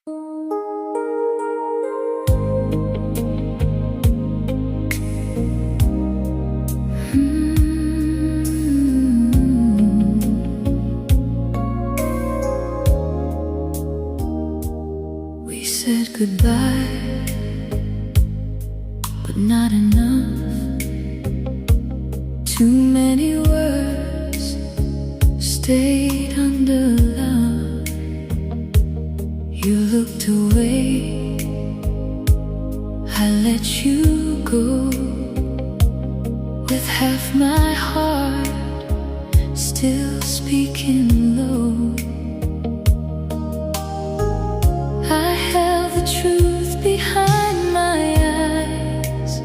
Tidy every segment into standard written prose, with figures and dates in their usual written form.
We said goodbye, but not enough. Too many words stayed under love. You looked away, I let you go, with half my heart still speaking low. I held the truth behind my eyes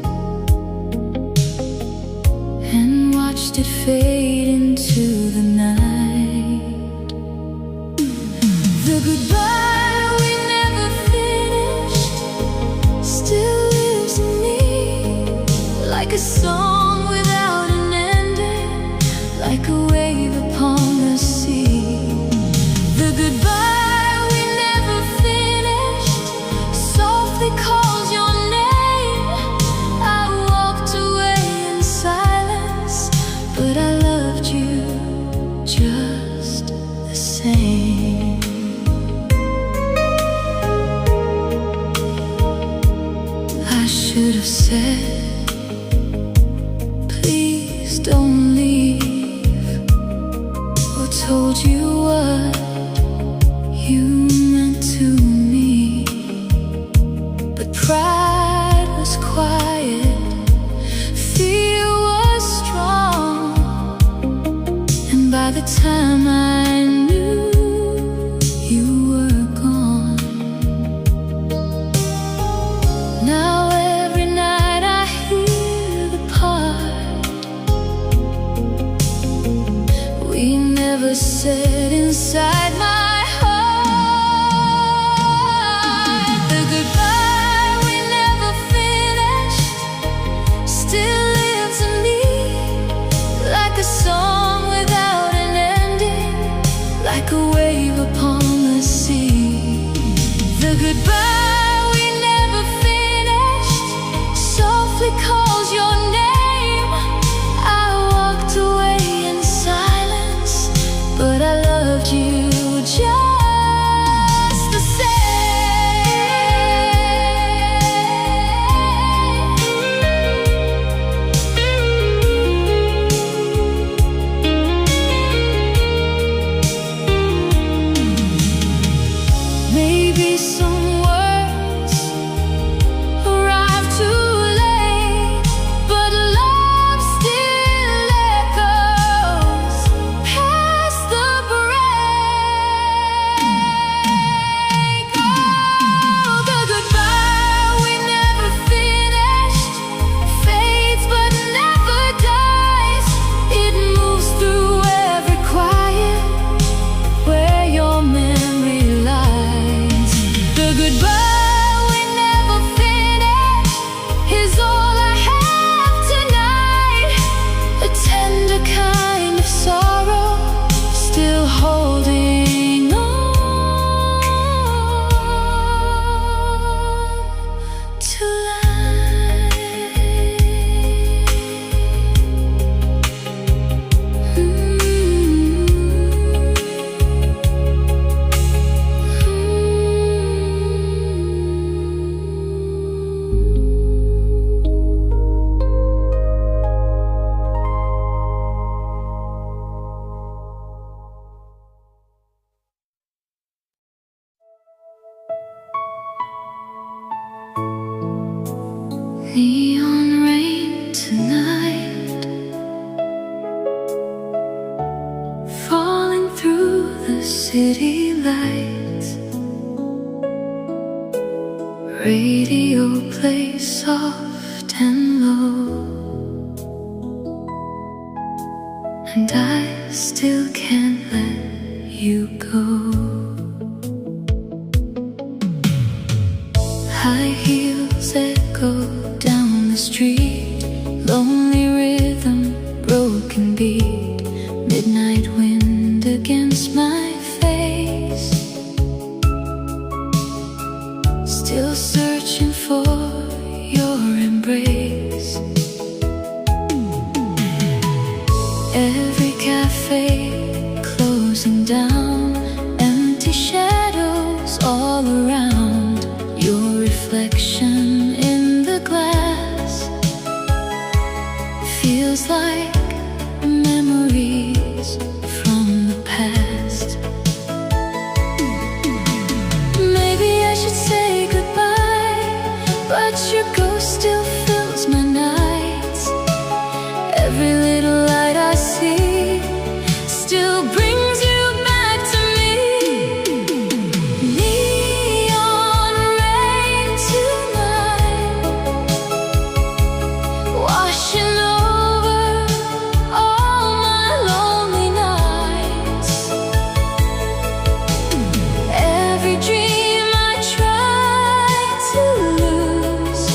and watched it fade into the night. The goodbye we never finished still lives in me, like a song without an ending, like a wave upon the sea. The goodbye we never finished softly calls your name. I walked away in silence, but I loved you just the same. I should have said, please don't leave, or told you what you meant to me. But pride was quiet, fear was strong, and by the time I knew, you were gone. Now every night I hear the part we never said inside my heart. The goodbye we never finished still lives in me, like a song without an ending, like a wave upon the sea. The goodbye we never finished softly calls your name. I walked away in silence, but I loved you just the same. Maybe some words arrive too late, but love still echoes past the break. Oh, the goodbye we never finished fades but never dies. It moves through every quiet where your memory lies. The goodbye we never finished is all I have tonight, a tender kind of sorrow still holding on to neon rain tonight, falling through the city lights. Radio plays soft and low, and I still can't let you go. High heels echo down the street, lonely rhythm, broken beat, midnight wind against my face. still searching for your embrace. Every cafe closing down, empty shadows all around. Your reflection in the glass feels like memories from the past. Maybe I should say goodbye, but your ghost still fills my nights. Every little light I see still brings you back to me. Neon rain tonight, washing over all my lonely nights. Every dream I try to lose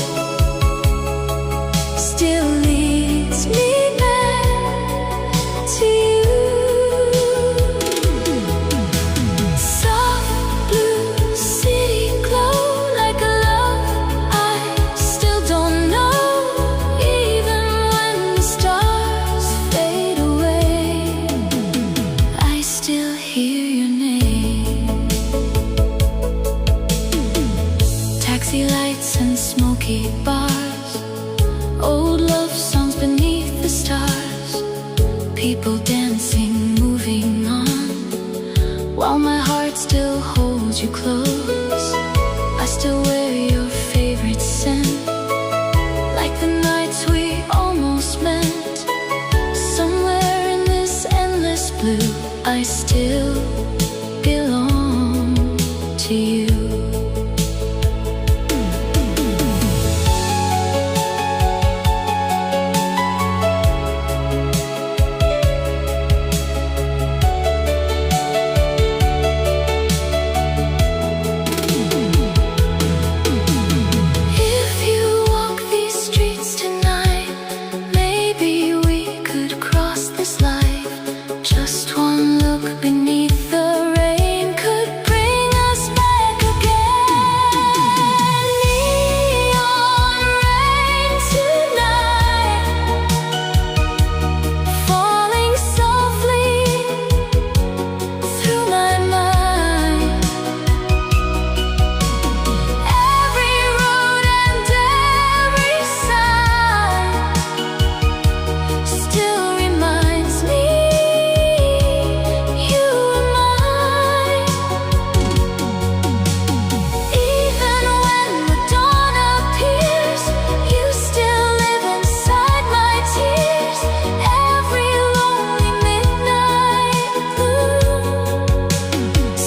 still leads me back to you. Soft blue city glow like a love I still don't know. Even when the stars fade away, I still hear your name. Taxi lights and smoky bars, old love songs beneath the stars. People dancing, moving on, while my heart still holds you close. I still wear your favorite scent, like the nights we almost met. Somewhere in this endless blue, I still belong to you. If you walk these streets tonight, maybe we could cross this life. Just one look beneath the rain could bring us back again. Neon rain tonight, falling softly through my mind. Every road and every sign still reminds me you are mine. Even when the dawn appears, you still live inside my tears. Every lonely midnight blue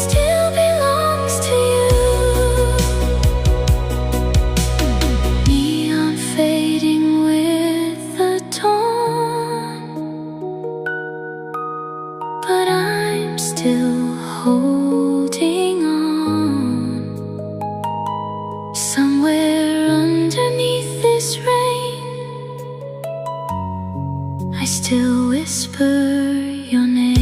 still belongs to you. Neon fading with the dawn, but I'm still holding on. Somewhere underneath this rain, I still whisper your name.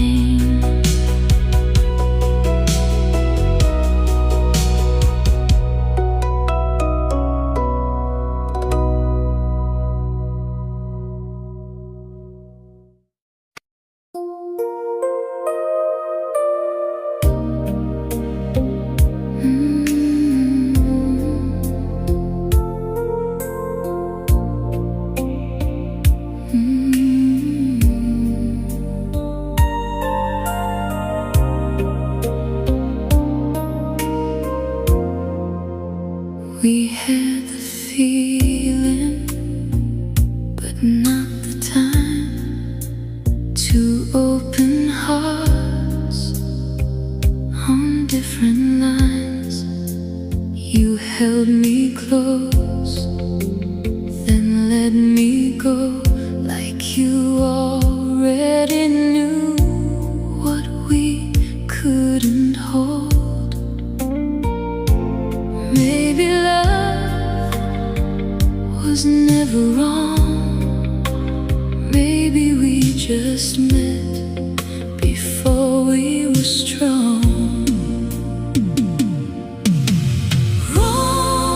We had the feeling, but not the time. Two open hearts on different lines. You held me close, then let me go, like you already knew what we couldn't hold. Maybe love was never wrong. Maybe we just met before we were strong. Wrong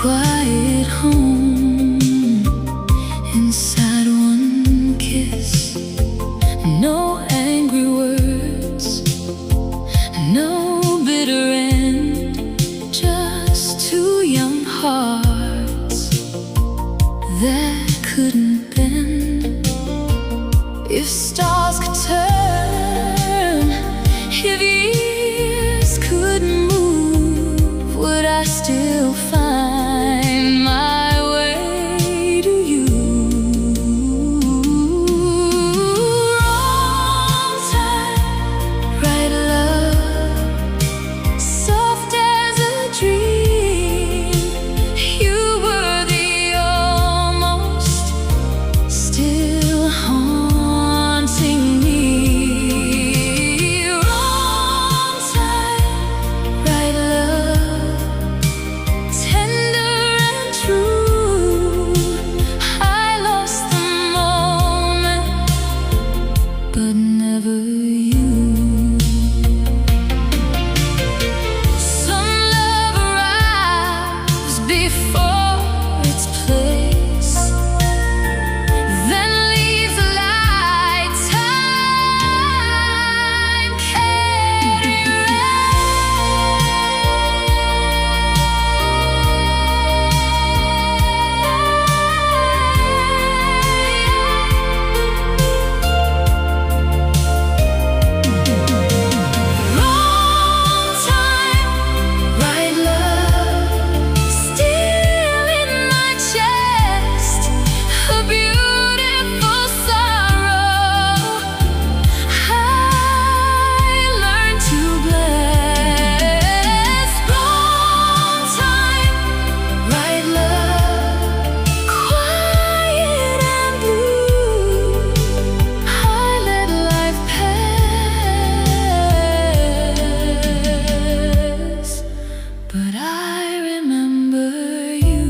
quiet home inside one kiss. No angry words, no bitter end, just two young hearts that couldn't bend. If stars could turn, if years could move, would I still find my way to you? Wrong time, right love, soft as a dream. You were the almost, still haunting me. Wrong time, right love, tender and true. I lost the moment, but never you. Some love arrives before its place, then leaves a light time can't Wrong time, right love, still in my chest, a beautiful sorrow I learned to bless. Wrong time, right love, quiet and blue. I let life pass, but I remember you.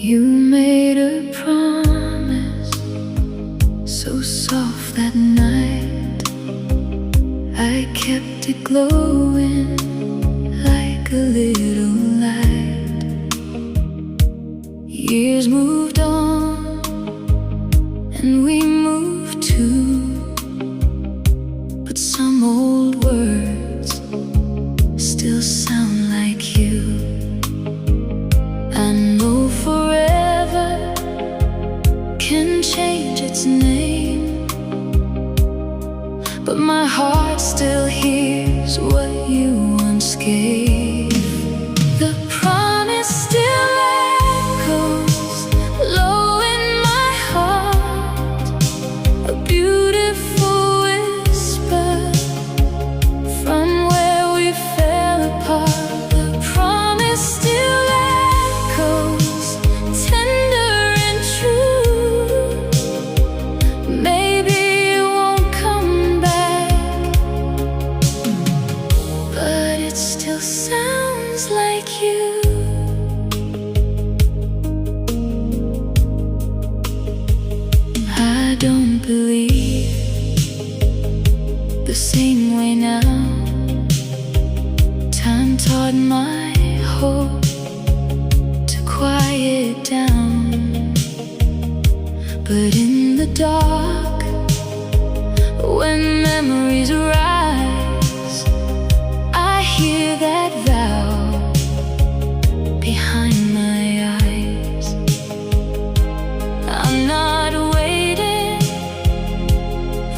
You made a promise so soft that night. I kept it glowing like a little light. Years moved on and we moved too, but some old words still sound like you. I know forever can change its name, but my heart still hears what you once gave. The promise still echoes low in my heart, a beautiful whisper from where we fell apart. The promise still echoes, tender and true. Maybe it won't come back, but it still sounds like you. I don't believe the same way now. Time taught my hope to quiet down, but in the dark, when memories rise, I hear that vow behind my eyes. I'm not waiting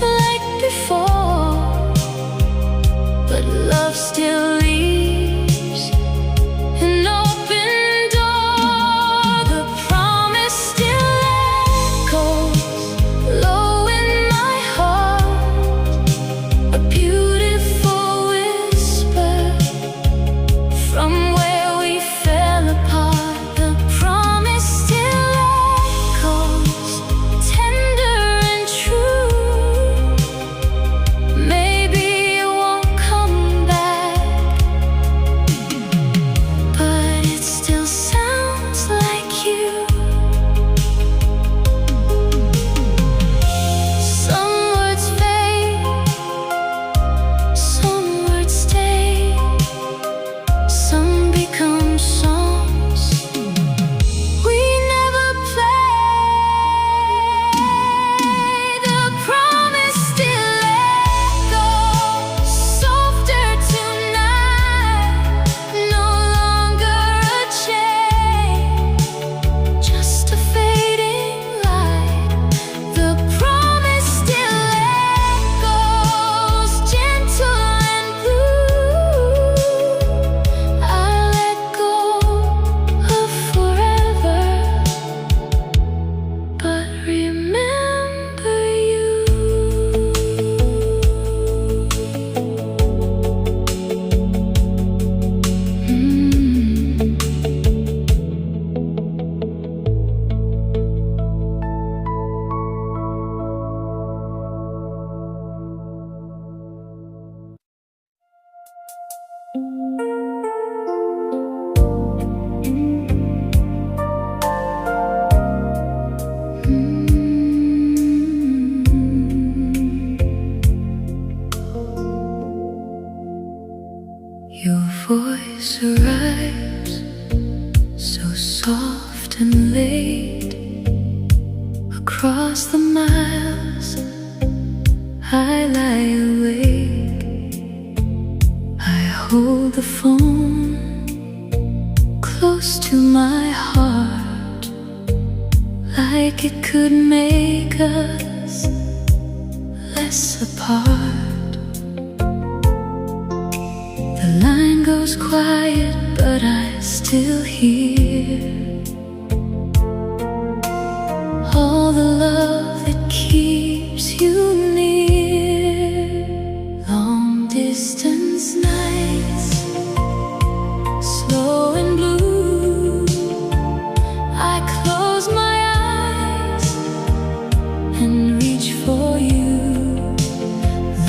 like before, but love still leaves an open door. The promise still echoes low in my heart, a your eyes, so soft and laid. Across the miles I lie awake. I hold the phone close to my heart, like it could make us less apart. The line goes quiet, but I still hear all the love that keeps you near. Long distance nights, slow and blue, I close my eyes and reach for you.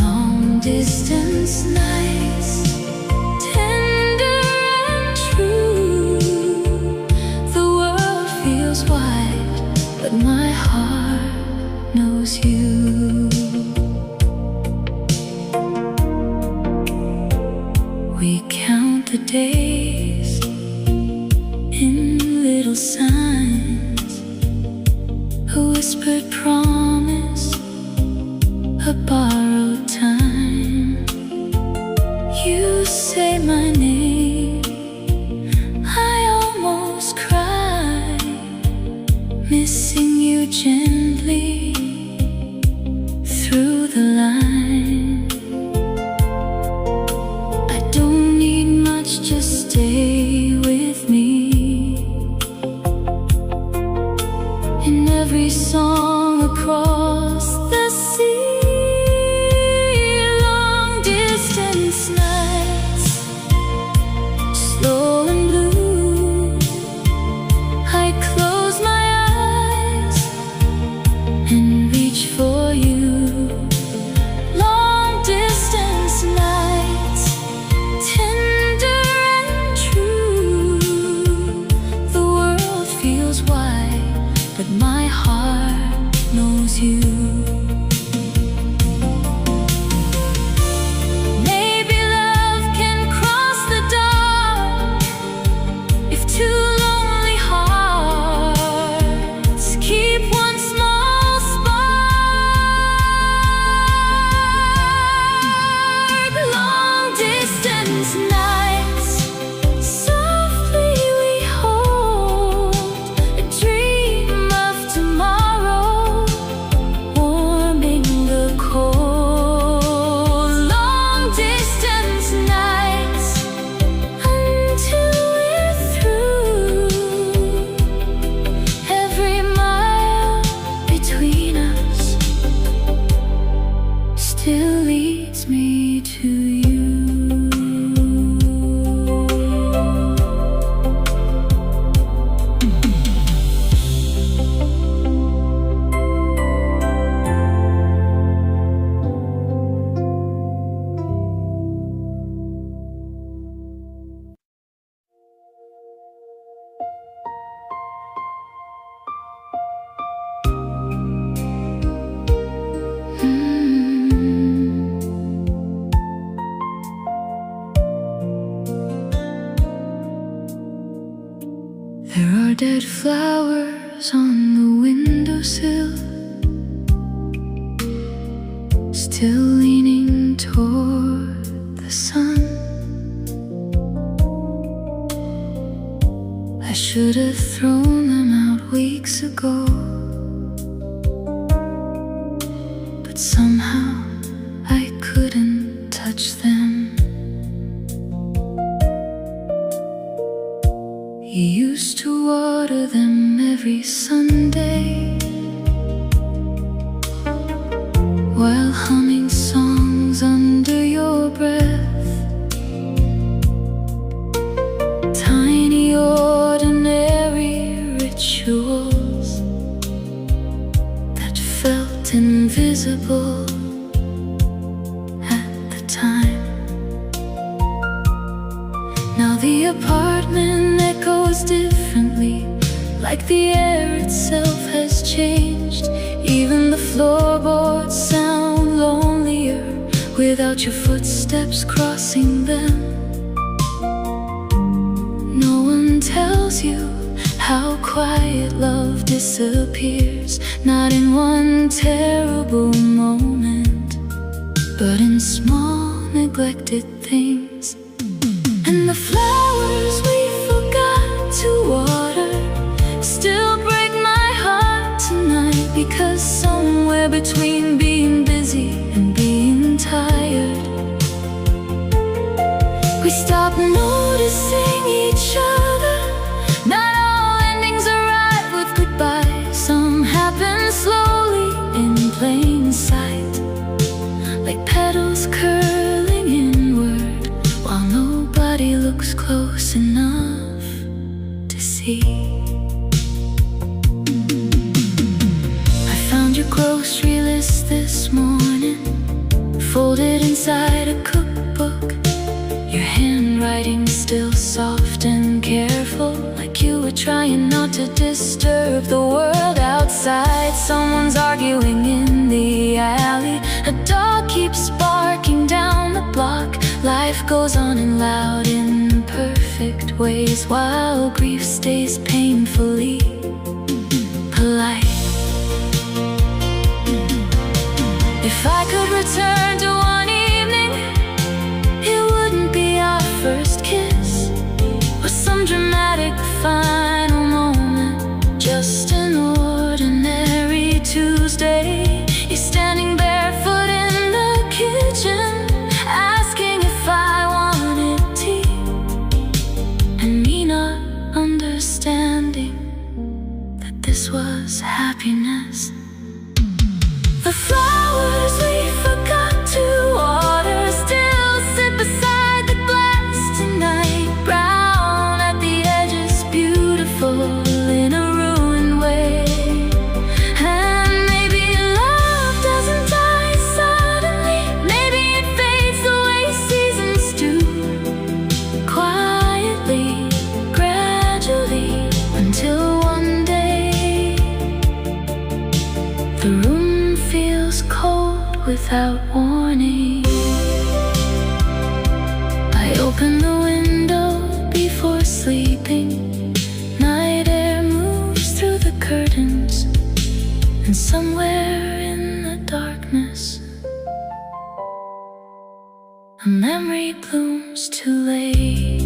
Long distance nights, tender and true. The world feels wide, but my heart knows you. We count the days in little signs, a whispered promise, a borrowed time. You say my name, I almost cry, missing you gently through the line. I don't need much, just stay with me. In every song across the sea, long distance nights, slow and blue, I close my eyes and reach for you. Long distance nights, tender and true. The world feels wide, but my heart knows you. Maybe love can cross the dark if two lonely hearts keep one small spark. Long distance nights, softly we hold a dream of tomorrow, warming the cold. Long distance nights, until we're through. Every mile between us still leads me to you. There are dead flowers on the windowsill, still leaning toward the sun. I should have thrown them out weeks ago, but somehow I couldn't touch them. You used to water them every Sunday, while humming songs under your breath. Tiny ordinary rituals that felt invisible at the time. Now the apartment echoes differently, like the air itself has changed. Even the floorboards sound lonelier without your footsteps crossing them. tells you how quiet love disappears, not in one terrible moment, but in small neglected things. And the flowers we forgot to water still break my heart tonight, because somewhere between being busy and being tired, we stop noticing each other. Not all endings arrive with goodbye. Some happen slowly in plain sight, like petals curling inward, while nobody looks close enough to see. I found your grocery list this morning, folded inside a cookbook. Your handwriting still soft and careful, like you were trying not to disturb the world outside. Someone's arguing in the alley, a dog keeps barking down the block. Life goes on in loud, imperfect ways, while grief stays painfully polite. If I could return to one evening, it wouldn't be our first kiss or some dramatic final moment, just an ordinary Tuesday. You're standing barefoot in the kitchen, asking if I wanted tea, and me not understanding that this was happiness. The flowers we forgot to water still sit beside the glass tonight, brown at the edges, beautiful in a ruined way. And maybe love doesn't die suddenly, maybe it fades the way seasons do, quietly, gradually, until one day the room feels cold without warning. I open the window before sleeping. Night air moves through the curtains, and somewhere in the darkness, a memory blooms too late.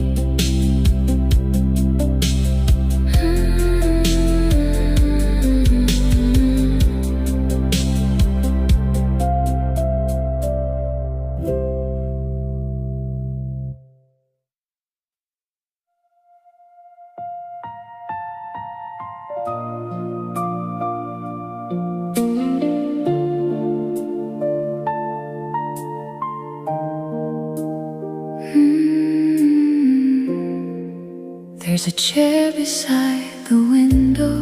There's a chair beside the window,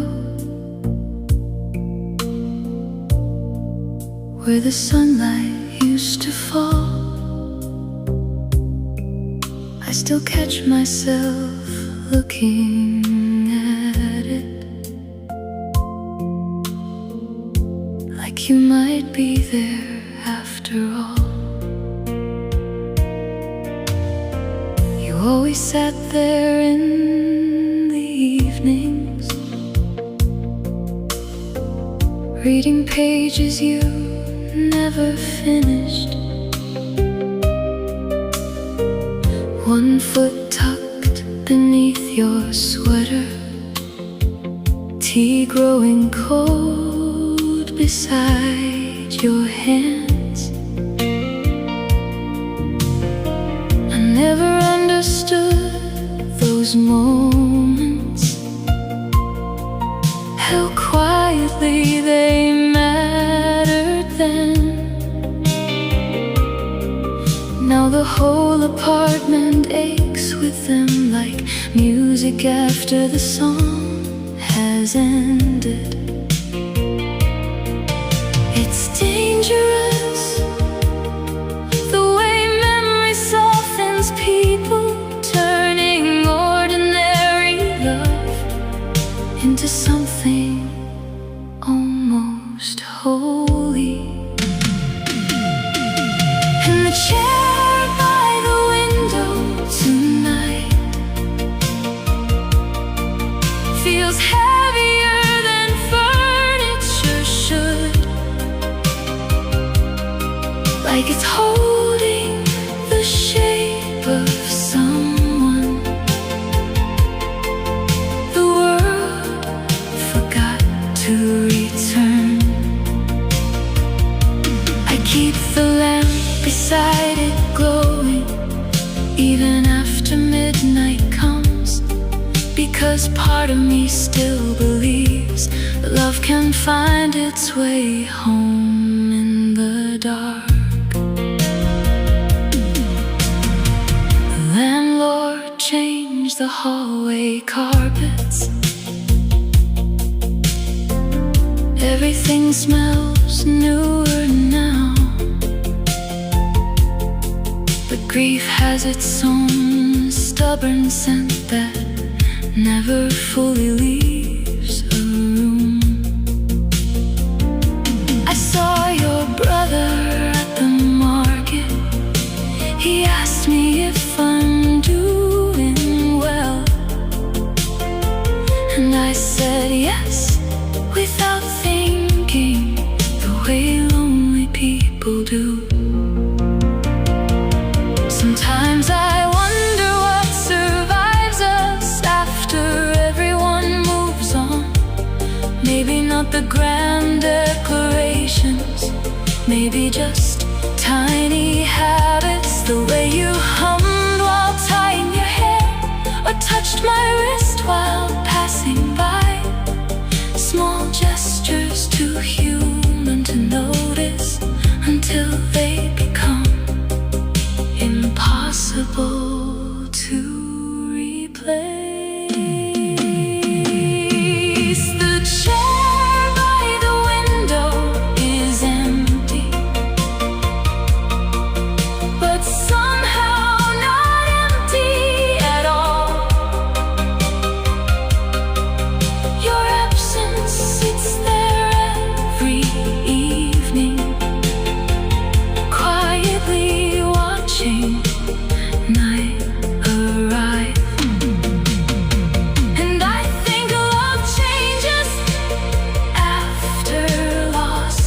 where the sunlight used to fall. I still catch myself looking at it, like you might be there after all. You always sat there in the evenings, reading pages you never finished, one foot tucked beneath your sweater, tea growing cold beside your hands. I never understood those moments, how quietly they mattered then. Now the whole apartment aches with them, like music after the song has ended. It's dangerous, the way memory softens people, turning ordinary love into something almost holy. In the chair by the window tonight, feels heavier than furniture should, like it's holding the shape of someone the world forgot to return. I keep the lamp beside it glowing even after midnight comes, because part of me still believes that love can find its way home in the dark. The landlord changed the hallway carpets. Everything smells newer now, but grief has its own stubborn scent that never fully leaves a room. I saw your brother at the market. He asked me if I'm doing well, and I said yes, without thinking, the way lonely people do. Sometimes I wonder what survives us after everyone moves on. Maybe not the grand declarations, maybe just tiny habits. The way you hummed while tying your hair, or touched my wrist while passing by. Small gestures too human to notice until they become impossible to replace. The chair by the window is empty, but somehow not empty at all. Your absence sits there every evening, quietly watching night arrive. And I think love changes after loss.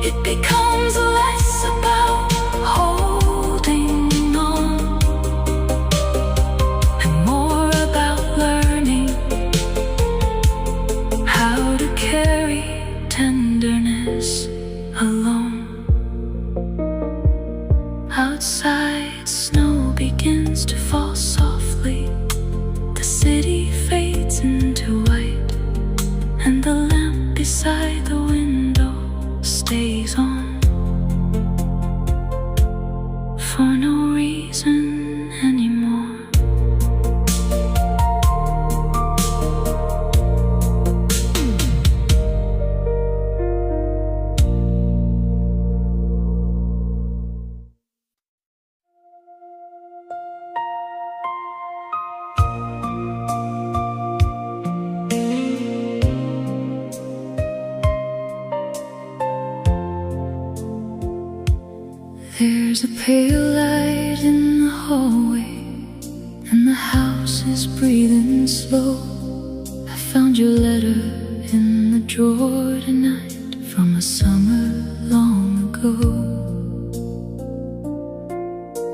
It becomes less about holding on and more about learning how to carry tenderness alone. Outside, snow begins to fall softly. The city fades into white, and the lamp beside the window stays on for no reason anymore. There's a pale light in the hallway, and the house is breathing slow. I found your letter in the drawer tonight from a summer long ago.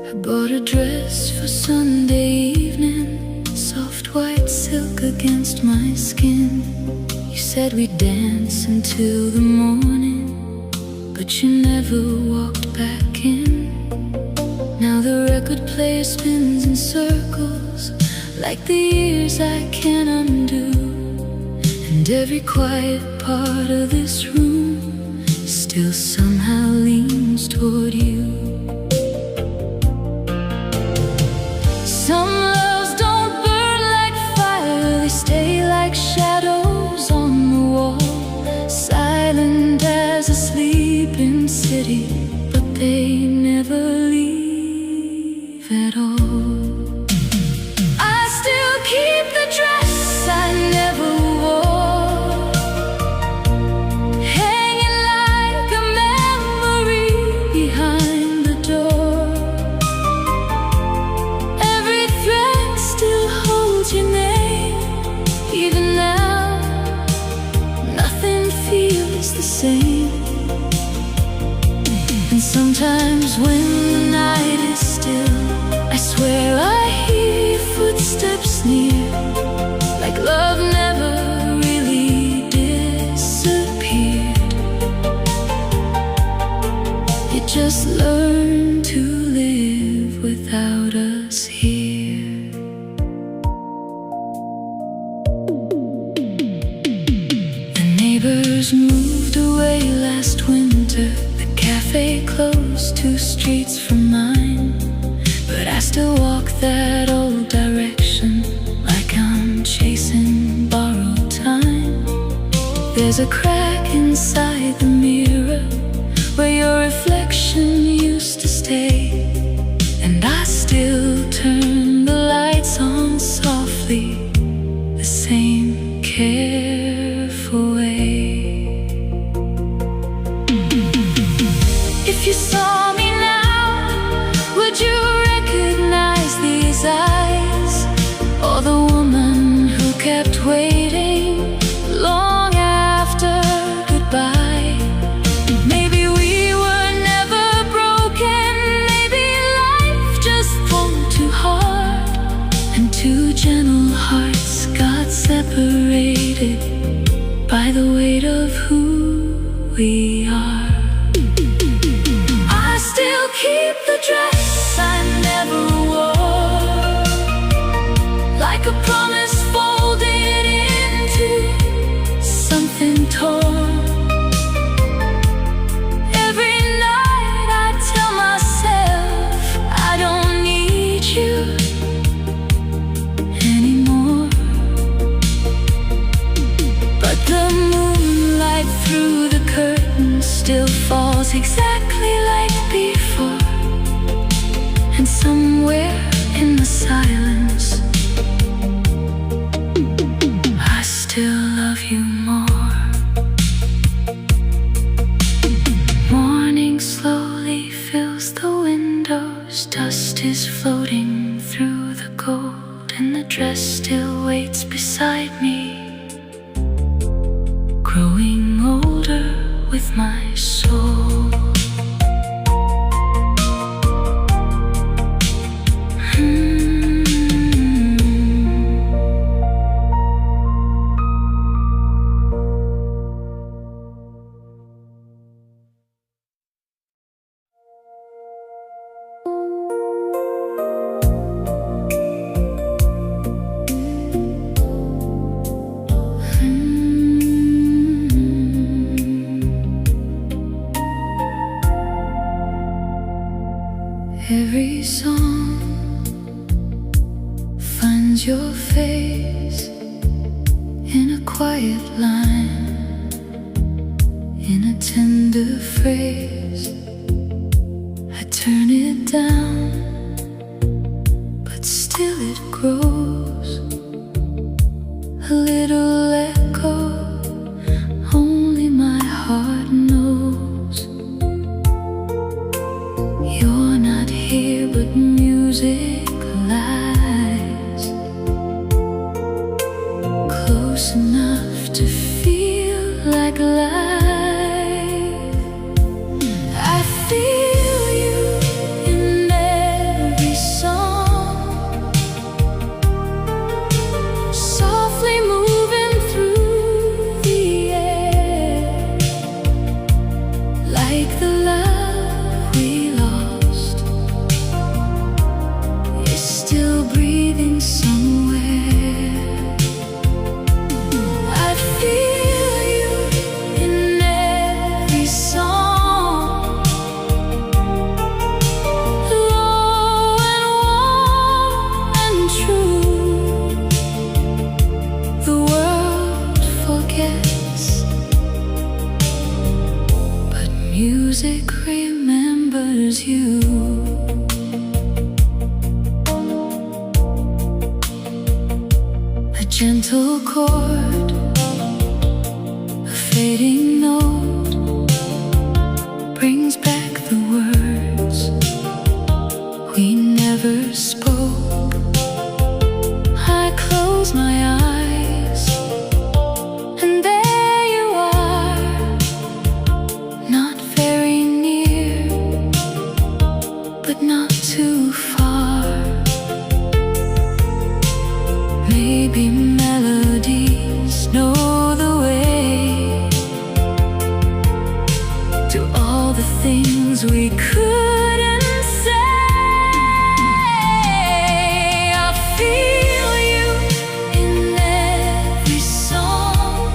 I bought a dress for Sunday evening, soft white silk against my skin. You said we'd dance until the morning, but you never walked back in. Now the record player spins in circles, like the years I can't undo. And every quiet part of this room still somehow leans toward you. Some loves don't burn like fire, they stay like shadows on the wall, silent as a sleeping city, but they never leave at all. I still keep the dress I never wore, hanging like a memory behind neighbors moved away last winter. The cafe closed 2 streets from mine, but I still walk that old direction like I'm chasing borrowed time. There's a crack inside the mirror where your reflection used to stay, and I still turn the lights on softly, the same careful way. If you saw me now, would you recognize these eyes? Or the woman who kept waiting long after goodbye? Maybe we were never broken, maybe life just pulled too hard, and 2 gentle hearts got separated by the weight of who we are. I still keep the dress I never wore, like a promise folded into something torn. Every night I tell myself I don't need you anymore, but the moonlight through the curtains still falls exactly like before, and somewhere in the silence I still love you more. Morning slowly fills the windows, dust is floating through the gold, and the dress still waits beside me, growing older with my soul. Every song finds your face in a quiet line, in a tender phrase. I turn it down, but still it grows, a little echo only my heart knows. You're not here, but music lies close enough to feel like life. I feel you in every song, softly moving through the air, like the love we lost is still breathing somewhere. I feel you in every song, low and warm and true. The world forgets, but music remembers you. A gentle chord, a fading note, brings back the words we never spoke. I close my eyes, and there you are, not very near, but not too far. Maybe melodies know the way to all the things we couldn't say. I feel you in every song,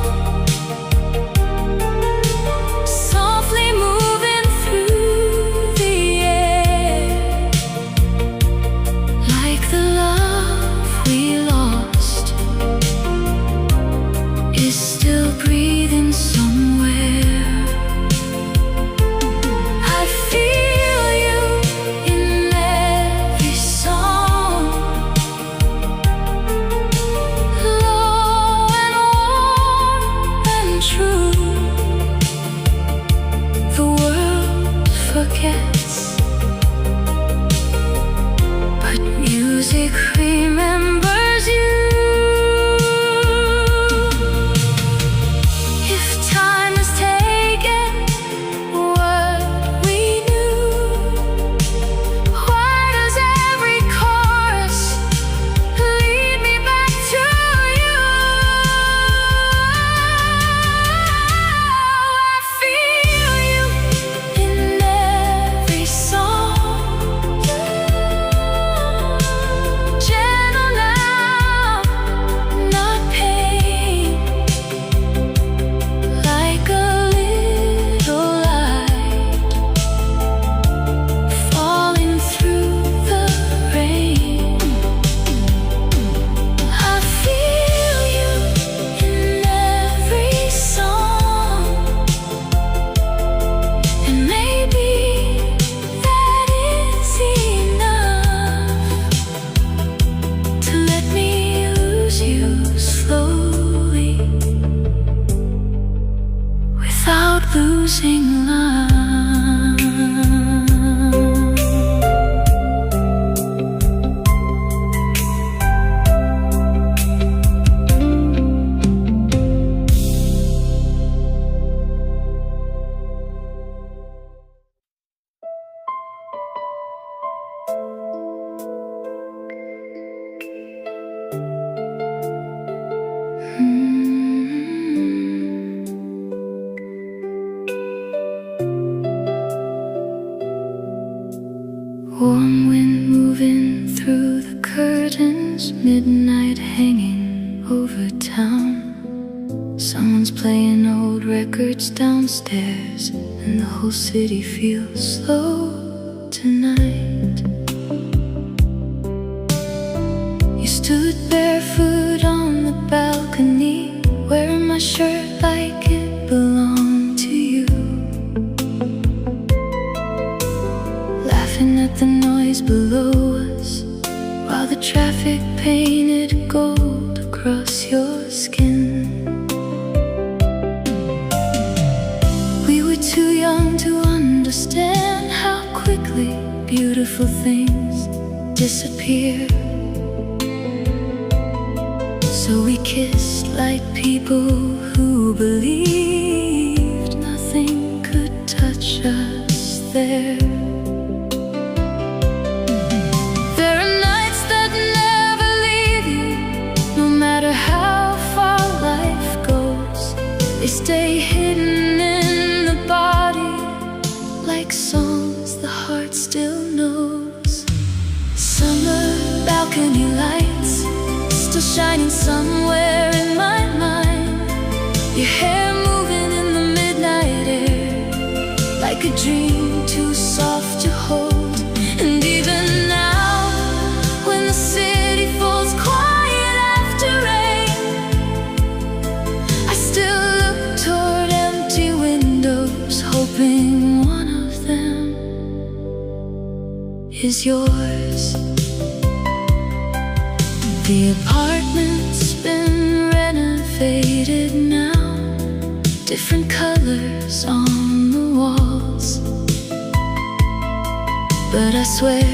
midnight hanging over town. Someone's playing old records downstairs, and the whole city feels slow tonight. You stood barefoot on the balcony, wearing my shirt like it belonged to you, laughing at the noise below us, while the traffic painted gold across your skin. We were too young to understand how quickly beautiful things disappear. So we kissed like people who believed nothing could touch us there. There are nights that never leave you, no matter how far life goes. They stay hidden in the body, like songs the heart still knows. Summer balcony lights still shining somewhere in my mind. Your hair moving in the midnight air, like a dream too soft to hold. And even now, when the city falls quiet after rain, I still look toward empty windows, hoping one of them is yours. The apartment's been renovated now, different colors on the walls, but I swear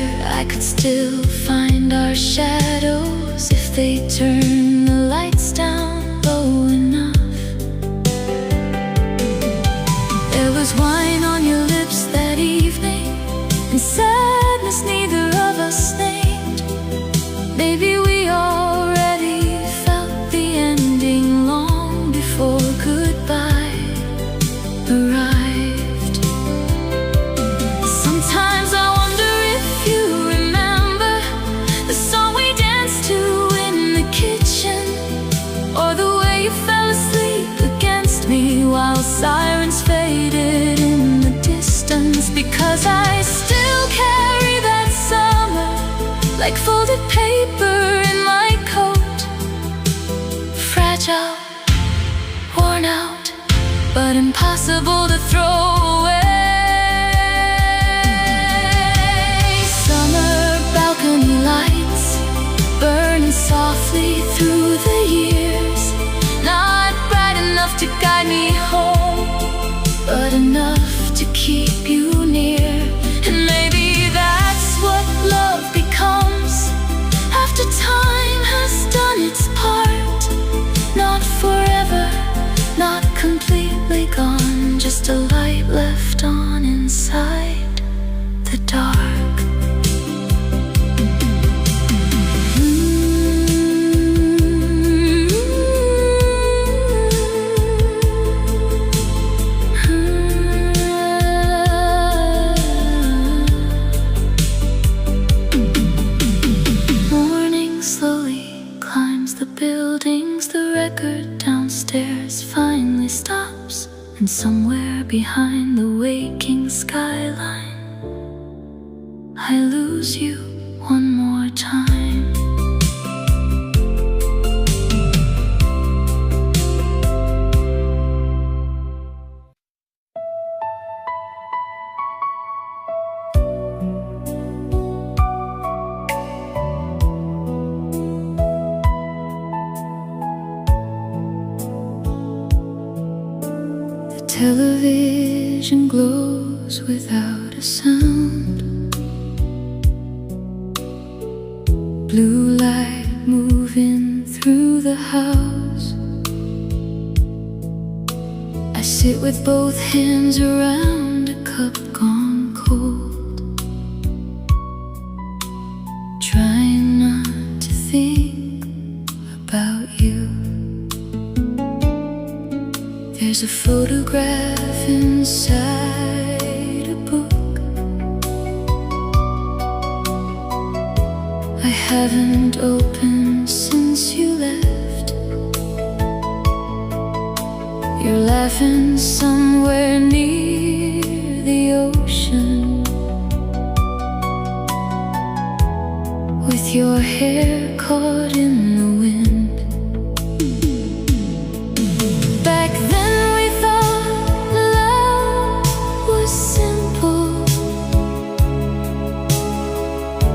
I could still find our shadows if they turn the lights down low enough. There was wine on your lips that evening, and sadness neither of us named. Maybe we already felt the ending long before goodbye arrived. Sometimes I wonder if you remember the song we danced to in the kitchen, or the way you fell asleep against me while sirens faded in the distance. Because I still carry that summer like folded paper in my coat, fragile, worn out, but impossible to throw away. Summer balcony lights burning softly through the years, not bright enough to guide me home, but enough to keep you near. And maybe that's what love becomes after time has done its part. Not forever, not completely gone, just a light left on inside the dark. Buildings, the record downstairs finally stops, and somewhere behind the waking skyline, I lose you one more time. Television glows without a sound, blue light moving through the house. I sit with both hands around a cup gone cold, trying not to think about you. There's a photograph inside a book. I haven't opened You're laughing somewhere near the ocean, with your hair caught in the wind. Back then we thought love was simple,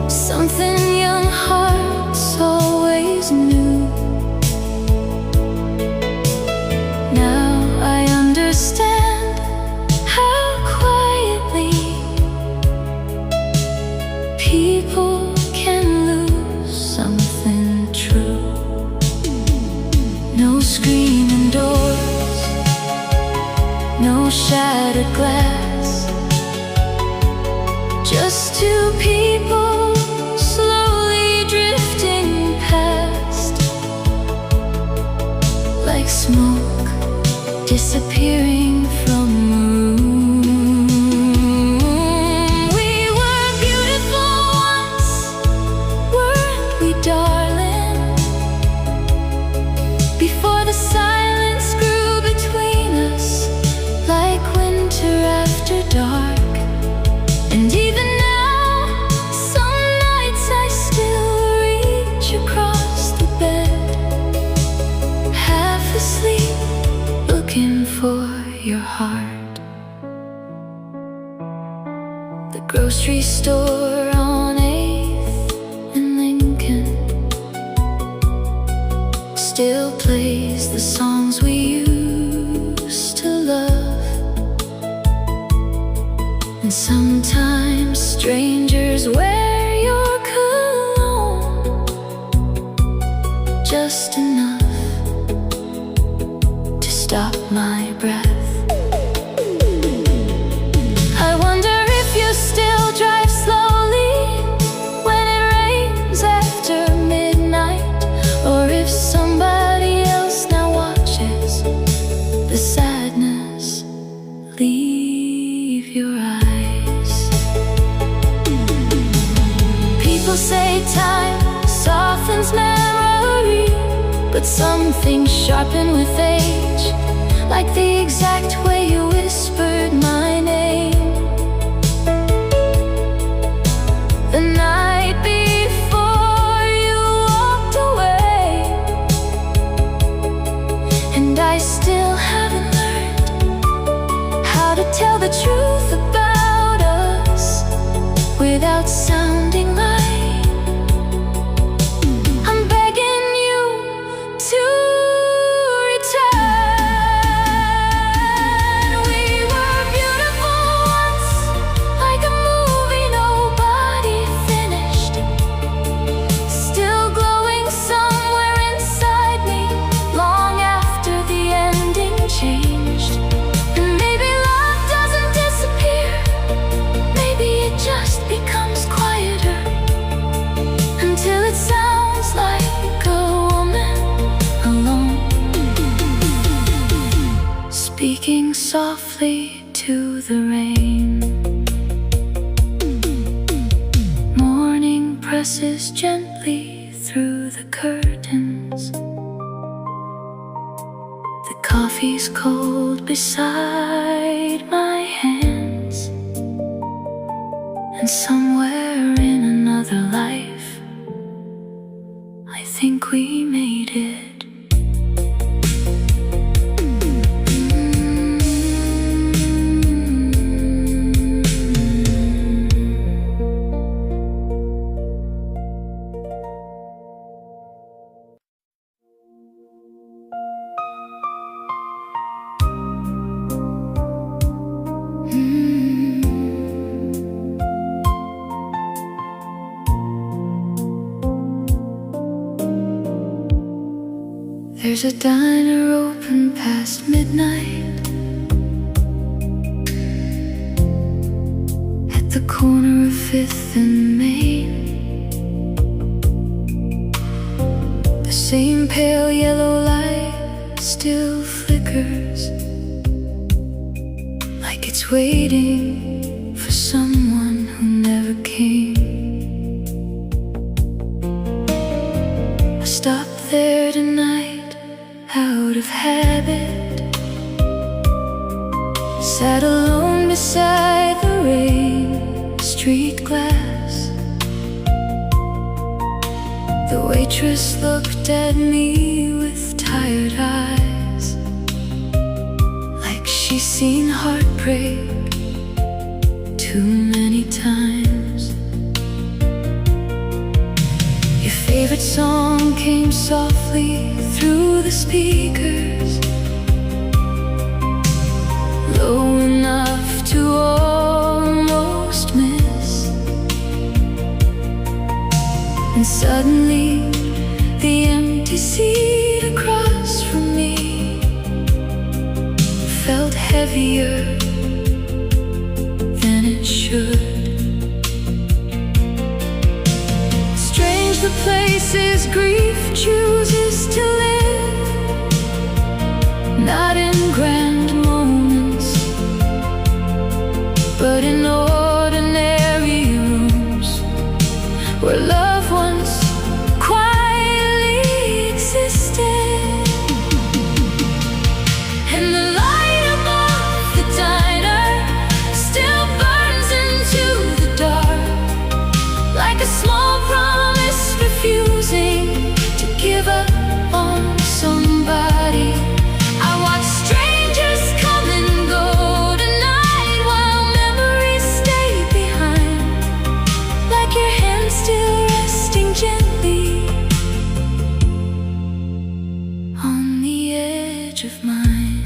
something young hearts always knew. Now I understand how quietly people can lose something true. No screaming doors, no shattered glass, just two people slowly drifting past, like smoke disappearing from a room. We were beautiful once, weren't we, darling? Before the silence grew between us, like winter after dark. And even now, some nights I still reach across the bed, half asleep, looking for your heart. The grocery store on 8th and Lincoln still plays the songs we used to love. And sometimes strangers wear your cologne, just enough to stop my breath. I wonder if you still drive slowly when it rains after midnight, or if somebody else now watches the sadness leave your eyes. People say time softens memory, but some things sharpen with age, like the exact way you whispered my name the night before you walked away. And I still haven't learned how to tell the truth about us without sounding like I'm begging you to return. We were beautiful once, like a movie nobody finished, still glowing somewhere inside me, long after the ending changed. And maybe love doesn't disappear, maybe it just becomes quieter, until it sounds like a woman alone, speaking softly to the rain. Morning presses gently through the curtains. The coffee's cold beside my hands, and somewhere in another life I think we made it. There's a diner open past midnight at the corner of 5th and Main. The same pale yellow light still flickers, like it's waiting for someone who never came. I stopped there tonight out of habit, sat alone beside the rain street glass. The waitress looked at me with tired eyes, like she's seen heartbreak too many times. Your favorite song came softly through the speakers, low enough to almost miss. And suddenly the empty seat across from me felt heavier than it should. Strange the places grief chooses to live, not in grand moments, but in ordinary rooms where loved ones quietly existed. And the light above the diner still burns into the dark, like a small promise refusing to give up on somebody. I watch strangers come and go tonight, while memories stay behind, like your hand still resting gently on the edge of mine.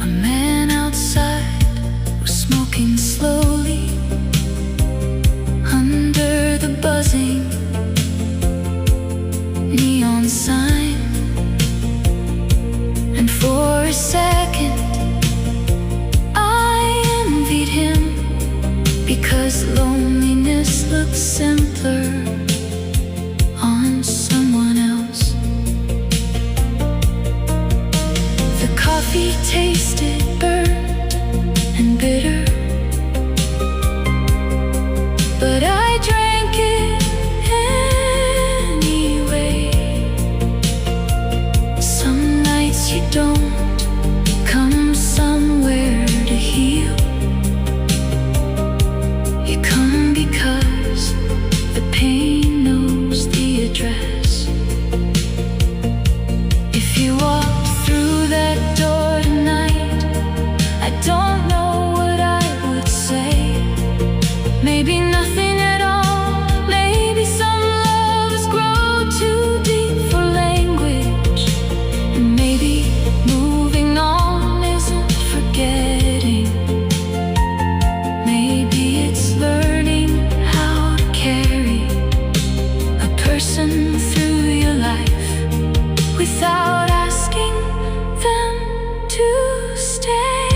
A man outside was smoking slowly under the buzzing neon sign. And for a second I envied him, because loneliness looks simpler on someone else. The coffee tasted burnt and bitter, but I drank it anyway. Some nights you don't come somewhere to heal, you come because the pain knows the address. If you walk through that door tonight, I don't know what I would say. Maybe nothing at all, maybe some loves grow too deep for language, and maybe moving on isn't forgetting. Maybe it's learning how to carry a person through your life without asking them to stay.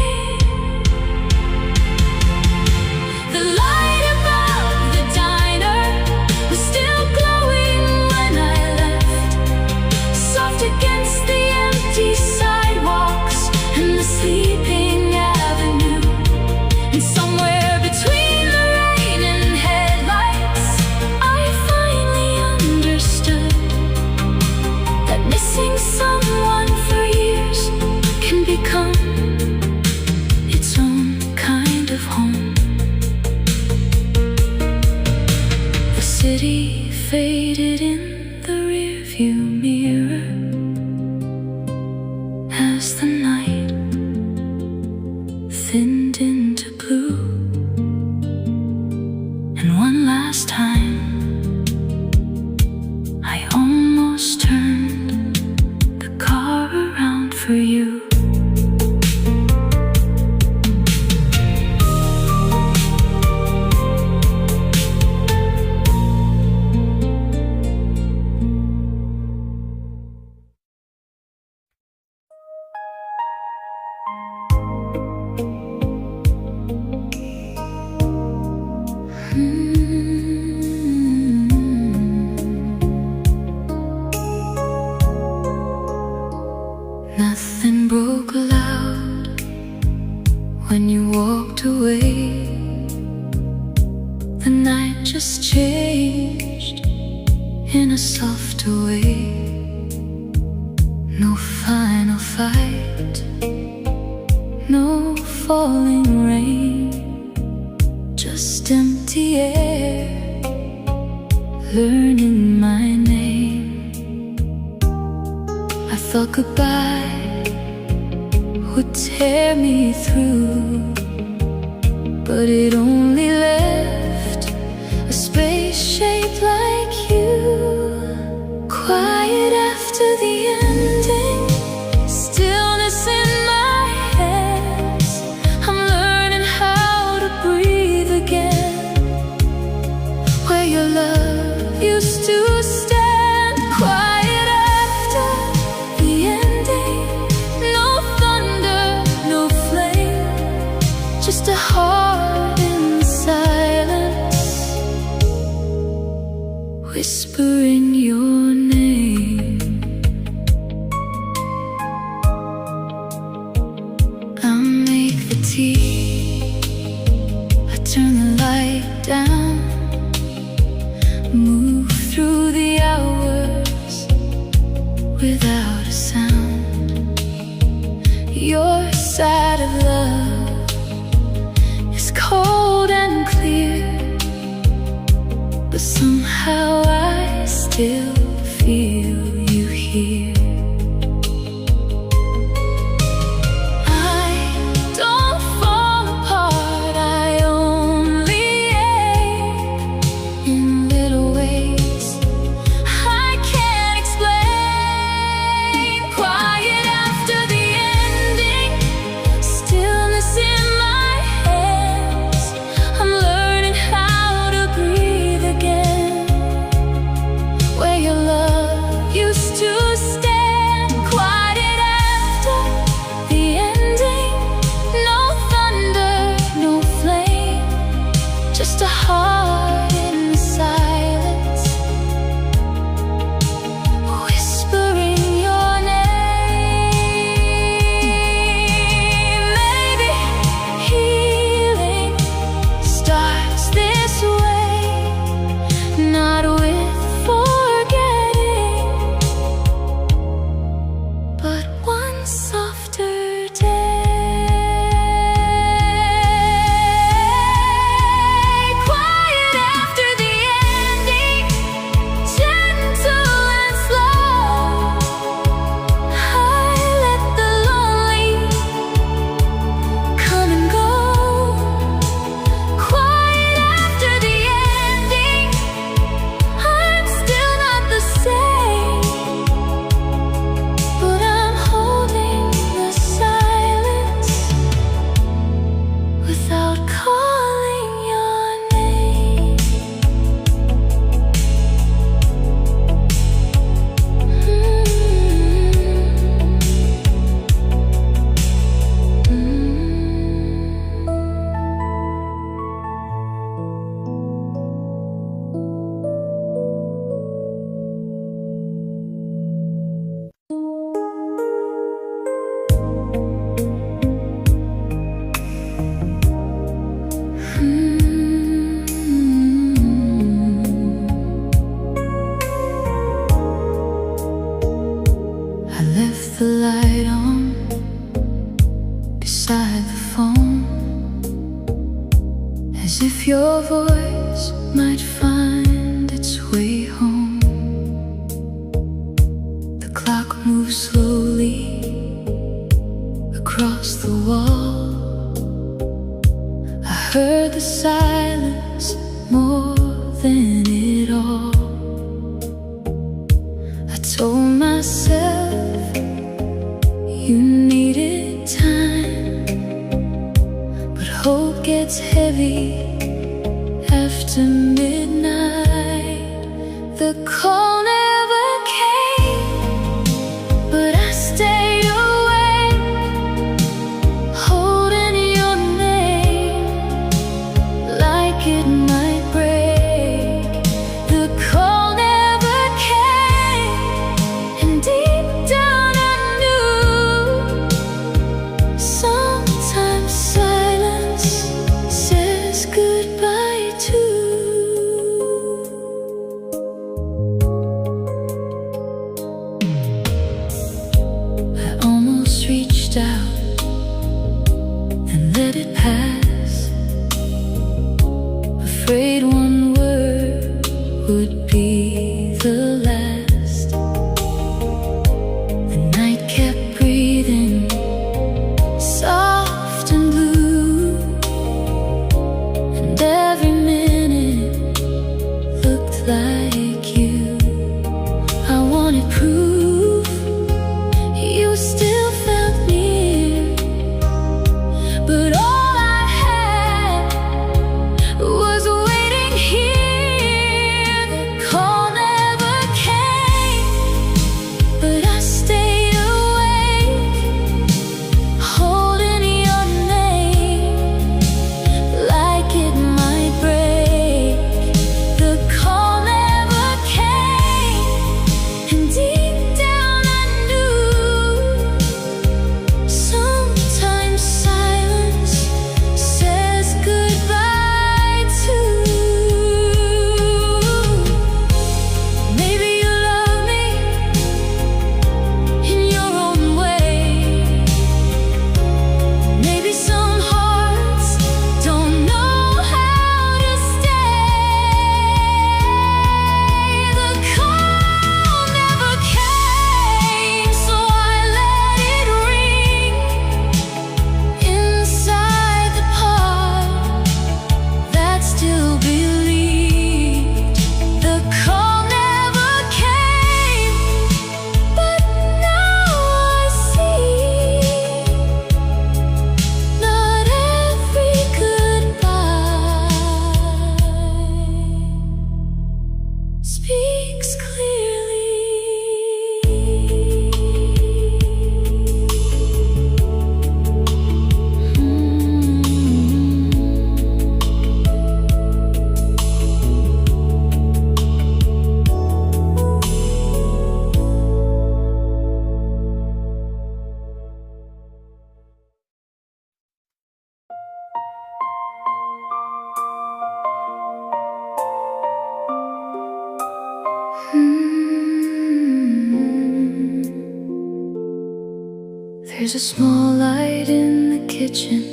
The light above the diner was still glowing when I left, soft against the empty sidewalks and the sleeping avenue. And somewhere between the rain and headlights, I finally understood that missing someone for years can become its own kind of home. The city faded in the rearview mirror as the night thinned into blue. And one last time I almost turned the car around for you. Nothing broke loud when you walked away. The night just changed in a softer way. No final fight, no falling rain, just empty air learning my name. I thought goodbye would tear me through, but it only left a space shaped like you. Quiet after the ending, stillness in my hands. I'm learning how to breathe again, where your love used to stand. Quiet after the ending, no thunder, no flame, just a heart in silence, whispering your name. I make the tea, I turn the light down, move through the hours without a sound. Your side of love is cold and clear, but somehow I still feel you here. I don't fall apart, I only ache in little ways I can't explain. Quiet after the ending, stillness in my hands. I'm learning how to breathe again, where your love used to stand. Quiet after the ending, no thunder, no flame, just a heart in silence, whispering your name. Maybe healing starts this way, not with forgetting, but one softer day. Quiet after the ending, gentle and slow. I let the lonely come and go. Quiet after the ending, I'm still not the same, but I'm holding the silence without calling your name. I left the light on beside the phone, as if your voice might find its way home. The clock moves slowly across the wall. I heard the silence more than it all. I told myself you needed time, but hope gets heavy after midnight. The call never came, but I stayed awake, holding your name like it might break. The call never came, and deep down I knew sometimes silence says goodbye. speaks clearly. There's a small light in the kitchen,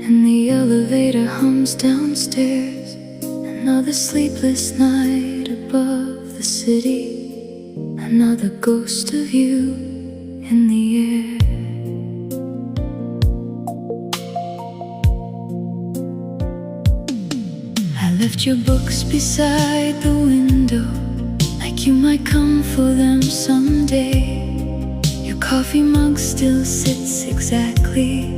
and the elevator hums downstairs. Another sleepless night above the city, another ghost of you in the air. I left your books beside the window, like you might come for them someday. Your coffee mug still sits exactly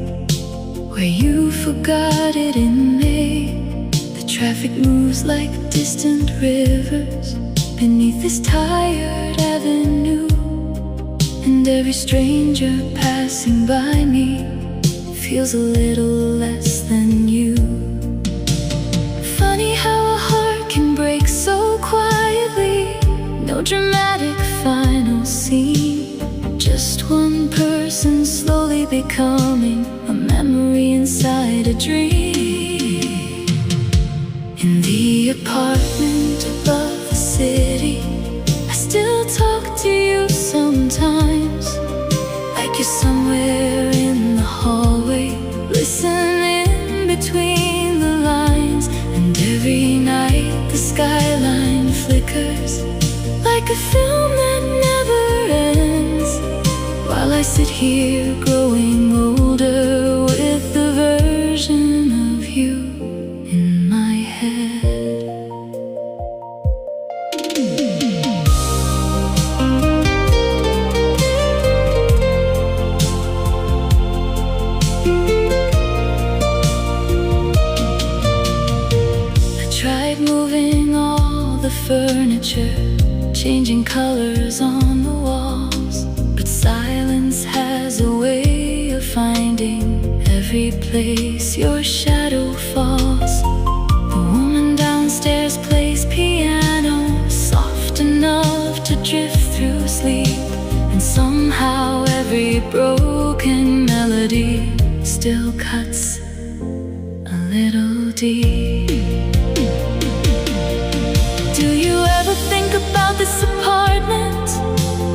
where you forgot it in May. The traffic moves like distant rivers beneath this tired avenue, and every stranger passing by me feels a little less than you. Funny how a heart can break so quietly. No dramatic final scene, just one person slowly becoming a memory inside a dream. In the apartment above the city, I still talk to you sometimes, like you're somewhere in the hallway, listening between the lines. And every night the skyline flickers like a film that never ends, while I sit here growing older with the version of you in my head. I tried moving all the furniture, changing colors on the walls, but silence has a way of finding every place your shadow falls. The woman downstairs plays piano soft enough to drift through sleep, and somehow every broken melody still cuts a little deep. Do you ever think about this apartment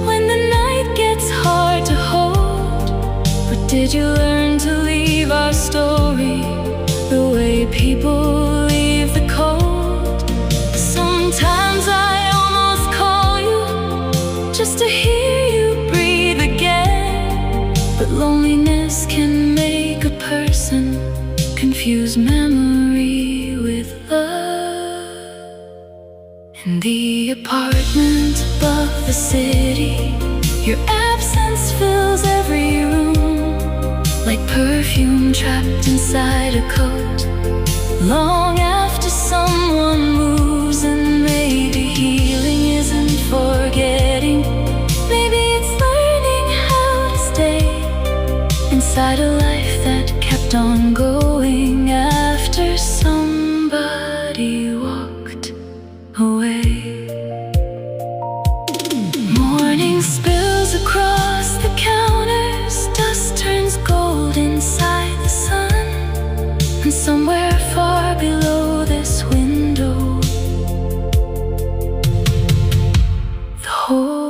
when the night gets hard to hold? Or did you learn to leave our story the way people leave the cold? Sometimes I almost call you just to hear you breathe again, but loneliness can make a person confuse memory with love. In the apartment above the city, your absence fills every room, like perfume trapped inside a coat. Long after someone moves, and maybe healing isn't forgetting, maybe it's learning how to stay inside a life that kept on going after somebody walked away. Morning spills across the counters, dust turns gold inside the sun, and somewhere far below this window, the whole